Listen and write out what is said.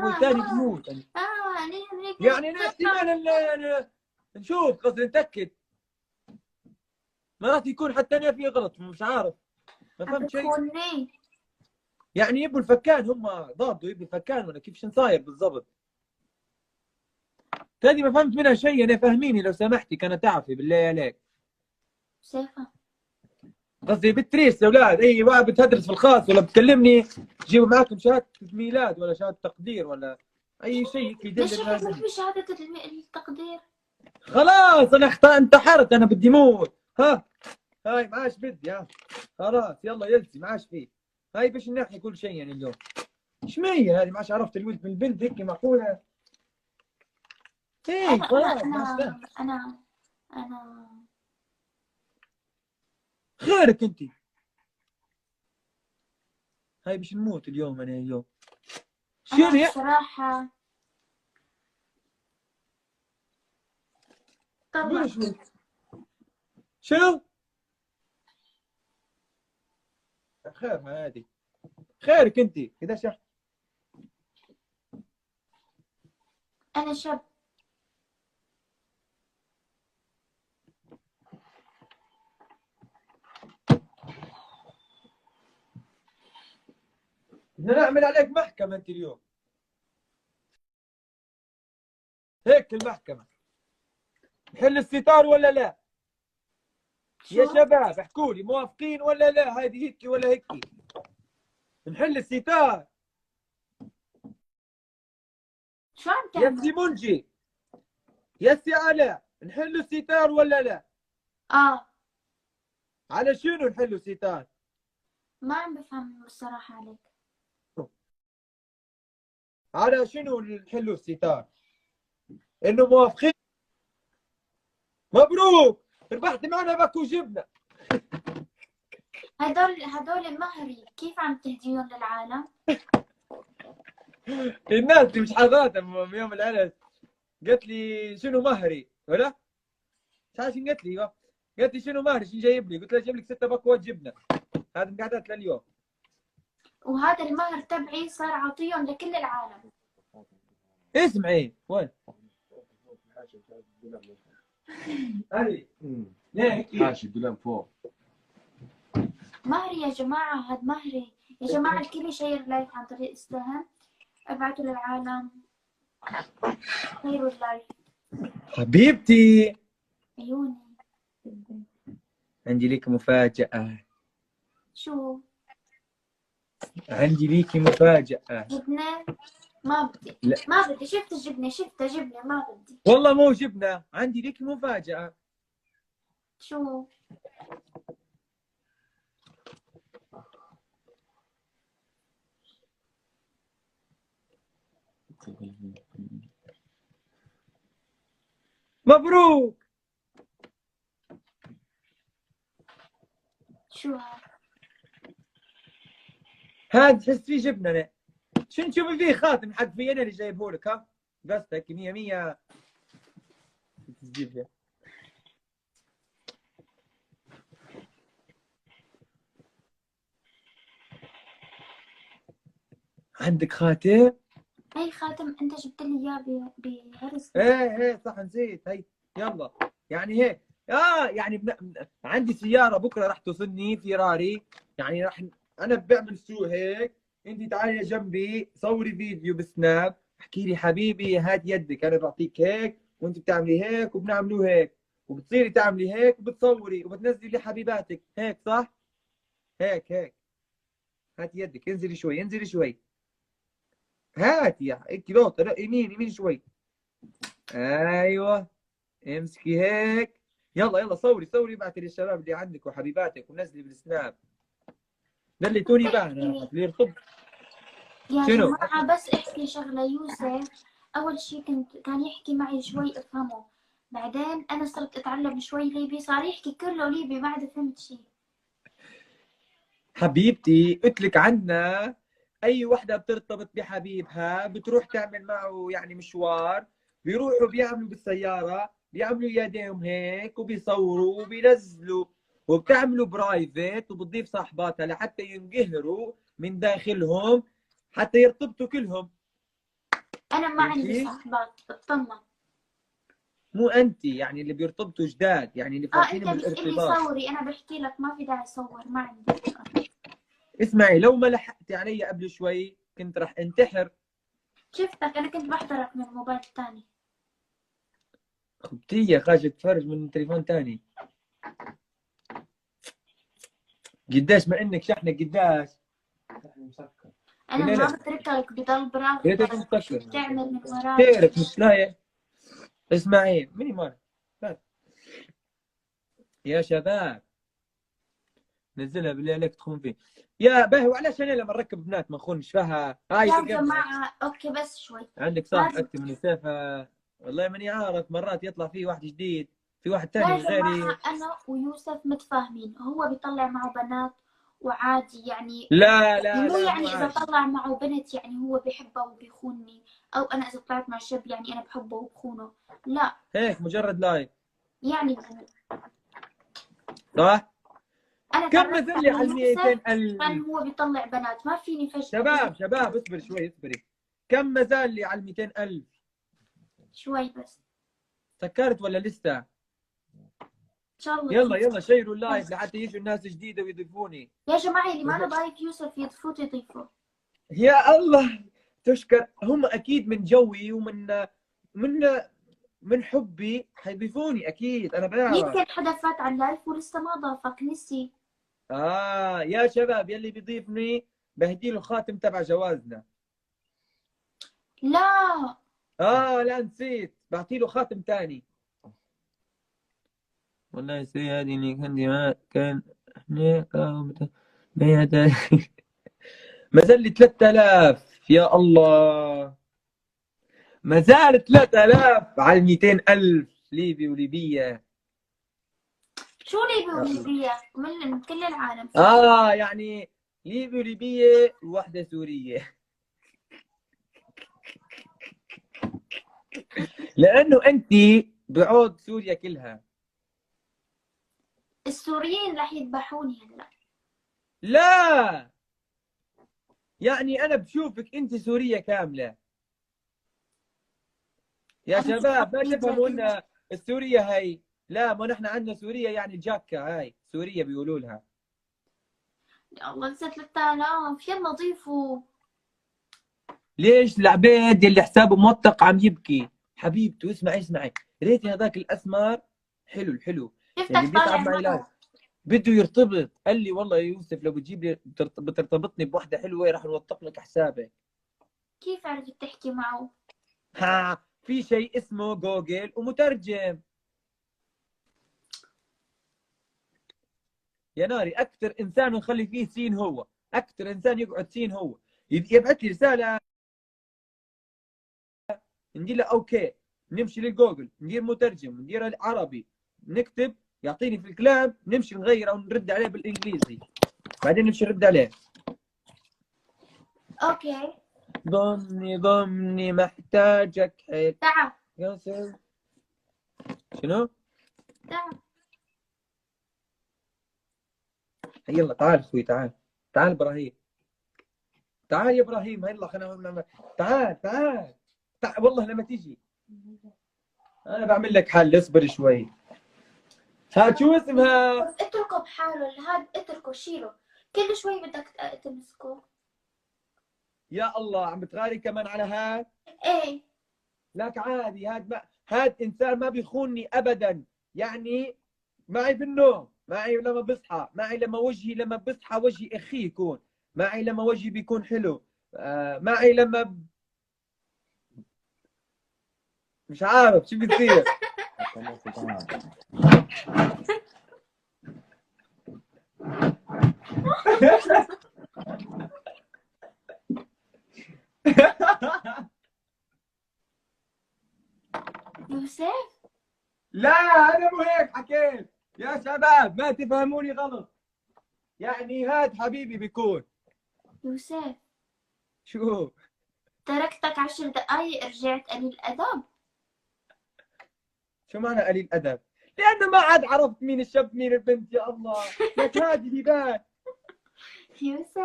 والثاني بيموت يعني احتمال نشوف قصدي نتاكد مرات يكون حتى انا في غلط مش عارف ما فهمت شيء يعني يبوا الفكان هم ضادوا يبوا الفكان ولا كيف شن صاير بالضبط هذه ما فهمت منها شيء انا فهميني لو سمحتي كانت تعرفي بالله عليك سيفا قصدي بالتريس يا اولاد اي واحد بتدرس في الخاص ولا بتكلمني تجيبوا معاكم شهاده ميلاد ولا شهاده تقدير ولا اي شيء يدل ليش يحسبك بشهاده التقدير خلاص انا انتحرت انا بدي موت ها هاي ما عادش بدي ها خلاص يلا يلزي ما عادش فيه هاي باش نحكي كل شيء يعني اليوم شمية هذه ما عادش عرفت الولد من البنت هيك معقوله ايه خلاص انا خيرك انت هاي باش نموت اليوم انا اليوم أنا بصراحة طبعا شنو؟ خير هادي خيرك انت كذا شح أنا شاب بدنا نعمل عليك محكمة انت اليوم هيك المحكمة نحل الستار ولا لا؟ يا شباب احكوا لي موافقين ولا لا هذه هيك ولا هيك؟ نحل الستار شو عم تعمل؟ يا سي منجي يا سي علاء نحل الستار ولا لا؟ على شنو نحل الستار؟ ما عم بفهم الصراحة عليك على شنو نحلوا الستار؟ انه موافقين مبروك ربحت معنا باكو جبنه هدول مهري كيف عم تهديهم للعالم؟ الناس اللي مش حاضراتهم يوم العرس قالت لي شنو مهري ولا؟ مش عارف قالت لي قالت لي شنو مهري شنو جايب لي؟ قلت لها جايب لك 6 باكوات جبنه هذا مقعدات لليوم وهذا المهر تبعي صار عطيهم لكل العالم اسمعي وين؟ علي ليه حاشي الدولاب فوق مهري يا جماعة هاد مهري يا جماعة الكل يشير لايك عن طريق السهم ابعتوا للعالم خيروا اللايك حبيبتي عيوني عندي لك مفاجأة شو؟ عندي ليكي مفاجأة جبنة؟ ما بدي لا. ما بدي شفت الجبنة شفتها جبنة ما بدي والله مو جبنة عندي ليكي مفاجأة شو؟ مبروك شو هذا؟ هاد تحس فيه جبنة أنا شنو تشوفي فيه خاتم حق في أنا اللي جايبه لك ها قصدك 100 تجيب عندك خاتم؟ هي خاتم انت جبت لي اياه بعرس ايه صح نسيت هي يلا يعني هيك يعني عندي سيارة بكرة راح توصلني فيراري يعني راح انا بعمل سوق هيك انت تعالي جنبي صوري فيديو بسناب احكي لي حبيبي هات يدك انا بعطيك هيك وانت بتعملي هيك وبنعملوه هيك وبتصيري تعملي هيك وبتصوري وبتنزلي لحبيباتك هيك صح؟ هيك هات يدك انزلي شوي انزلي شوي هات يا انت لوطه لا يمين شوي ايوه امسكي هيك يلا صوري ابعتي للشباب اللي عندك وحبيباتك ونزلي بالسناب دليتوني بانا ليه الخب يا شنو؟ جماعة بس احكي شغلة يوسف أول شيء كان يحكي معي شوي أفهمه بعدين أنا صرت أتعلم شوي ليبي صار يحكي كله ليبي ما عاد فهمت شيء حبيبتي قلت لك عنا أي وحدة بترتبط بحبيبها بتروح تعمل معه يعني مشوار بيروحوا بيعملوا بالسيارة بيعملوا يديهم هيك وبيصوروا وبينزلوا وبتعملوا برايفت وبتضيف صاحباتها لحتى ينقهروا من داخلهم حتى يرتبطوا كلهم انا ما عندي فهمتي؟ صاحبات، اطمن. مو انت، يعني اللي بيرتبطوا جداد، يعني اللي انت فاتحين بتقلي بالارتباط. صوري، انا بحكي لك ما في داعي صور، ما عندي. اسمعي، لو ما لحقتي علي قبل شوي كنت راح انتحر. شفتك انا كنت بحضرك من موبايل تاني. خبتية خارجة تتفرج من تليفون تاني. قديش ما انك شحنك قديش؟ شحن مسكر. انا قولي ما لك بتركك بضل يا ريتك براقبك شو مسكر. بتعمل من وراي. تعرف مش لايق. اسمعي مني مالك. يا شباب، نزلها بالله عليك تخون فيه. يا باهي، وعلاش انا لما نركب بنات ما نخونش فيها؟ هاي يا ركبنا. جماعة اوكي بس شوي. عندك صاحب هذا اكتب من السالفه. والله ماني عارف، مرات يطلع فيه واحد جديد، في واحد تاني يا من غيري. جماعة انا ويوسف متفاهمين، هو بيطلع معه بنات وعادي يعني. لا يعني لا مو لا، مو يعني اذا عادي. طلع معه بنت يعني هو بحبها وبيخونني، او انا اذا طلعت مع شاب يعني انا بحبه وبخونه. لا. هيك مجرد لايك. يعني صح. انا كم تعرفت مثل لي على على يوسف 200 ألف؟ كان هو بيطلع بنات، ما فيني فجأة شباب شباب، اصبر شوي اصبري. كم ما زال لي على 200 ألف؟ شوي بس. سكرت ولا لسه؟ ان شاء الله يلا تجيب. يلا شيروا اللايف لحتى يجوا الناس جديده ويضيفوني. يا جماعة اللي ما له ضايف يوسف يضيفوا. يا الله. تشكر، هم اكيد من جوي من من حبي حيضيفوني اكيد، انا بعرف. يمكن حدا فات على اللايف ولسه ما ضافك نسي. يا شباب، يلي بيضيفني بهدي له خاتم تبع جوازنا. لا. لا نسيت، بعطي له خاتم ثاني. والله يا سيدي هذه اللي عندي ما كان هناك ما زال لي 3000. يا الله، ما زال 3000 على 200 ألف ليبي وليبية. شو ليبي وليبية من كل العالم؟ يعني ليبي وليبية وواحدة سورية. لأنه أنت بعود سوريا كلها. السوريين رح يذبحوني هلا. لا، يعني أنا بشوفك أنت سورية كاملة. يا أنا شباب ما شوفت تفهموا لكن أن السورية هاي. لا، ما نحن عندنا سورية يعني جاكا، هاي سورية بيقولوا لها. يا الله لسه 3000، يلا ضيفوا. ليش العبيد اللي حسابه موثق عم يبكي؟ حبيبته اسمعي اسمعي، ريتي هذاك الاسمر حلو الحلو اللي شفتك طالع بيتعب معي لايف، معه. بده يرتبط. قال لي والله يا يوسف لو بتجيب لي بترتبطني بوحده حلوه راح نوثق لك حسابك. كيف عرفت تحكي معه؟ في شيء اسمه جوجل ومترجم. يا ناري، اكثر انسان نخلي فيه سين هو، اكثر انسان يقعد سين هو. يبعث لي رساله، ندير له اوكي، نمشي للجوجل ندير مترجم، ندير عربي، نكتب يعطيني في الكلام، نمشي نغير او نرد عليه بالانجليزي، بعدين نمشي نرد عليه. اوكي. ضمني ضمني محتاجك حيل. تعال. يا سيد. شنو؟ تعال. يلا تعال اخوي، تعال. تعال ابراهيم، تعال يا ابراهيم، يلا خلينا. تعال تعال. والله لما تيجي انا بعمل لك حل، اصبر شوي. هات شو اسمها؟ بس اتركه بحاله، هاد اتركه شيله، كل شوي بدك تمسكه. يا الله، عم بتغاري كمان على هاد. ايه. لك عادي، هاد انسان ما بيخونني ابدا. يعني معي بالنوم، معي لما بصحى، معي لما بصحى وجهي اخي يكون، معي لما وجهي بيكون حلو، معي لما مش عارف شو بيصير. يوسف. لا، انا مو هيك حكيت. يا شباب ما تفهموني غلط، يعني هاد حبيبي بيكون. يوسف شو؟ تركتك 10 دقايق رجعت قليل أدب. شو معنى قليل ادب؟ لانه ما عاد عرفت مين الشاب مين البنت. يا الله، لك هادي بيبان. يوسف